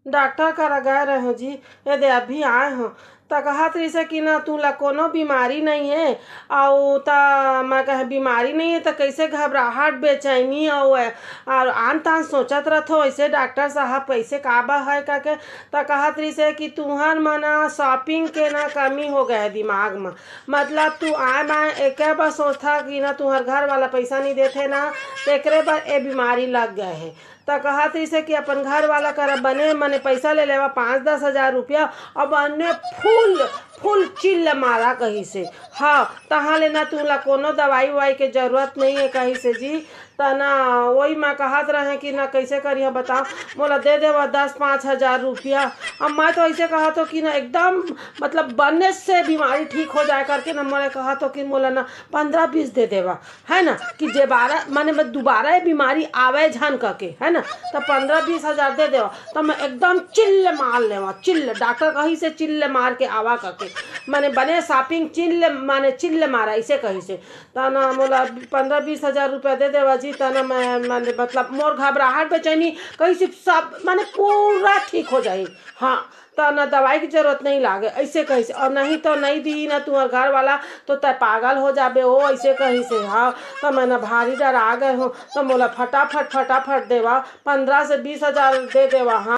Doctor करा गए रहे हो जी। यदि अभी आए हो तो कहत रही से कि ना तू ला कोनो बीमारी नहीं है। और मैं कहे बीमारी नहीं है तो कैसे घबराहट बेचैनी और आन तान सोचत रहो ऐसे डॉक्टर साहब कैसे काबा है करके। तो कहत रही से कि तुहर मना शॉपिंग के ना कमी हो गए दिमाग में। मतलब तू आए बाए एक बार सोचता कि ना तुहर घर वाला पैसा नहीं देते ना तो एक बार ए बीमारी लग गए है। तो कहत रही से कि अपन घर वाला कर बने मने पैसा ले लेवा 5-10 हज़ार रुपया अब अन्य फुल फुल चिल्ल मारा कहीं से। हाँ तहाँ लेना तू ला कोनो दवाई ववाई के जरूरत नहीं है कहीं से जी। तना वही मैं कहत रहे कि ना कैसे करिए बताओ। मोला दे देवा 10-5 हज़ार रुपया। अब मैं तो ऐसे कहा तो कि ना एकदम मतलब बनने से बीमारी ठीक हो जाए करके ना मोले कहा तो कि मोला ना 15-20 दे देवा है ना कि जे 12 माने मैं दोबारा ये बीमारी आवे झन करके है ना। तो 15-20 हज़ार दे देवा तो मैं एकदम चिल्ल मार लेवा चिल्ल डॉक्टर कहीं से चिल्ल मार के आवा करके माने बने शॉपिंग चिल्ल माने चिल्ल मारा ऐसे कहीं से। तना मोला 15-20 हज़ार रुपया दे देवा जी। तना मैं माने मतलब मोर घबराहट बेचैनी कहीं से सब माने पूरा ठीक हो जाए। हाँ तो ना दवाई की जरूरत नहीं लागे ऐसे कहीं से। और नहीं तो नहीं दी ना तुम्हार घर वाला तो तय पागल हो जाबे हो ऐसे कहीं से। हाँ तो मैं ना भारी डर आ गए हूँ तो मोला फटाफट फटाफट देवा 15 से 20 हज़ार दे देवा। हाँ।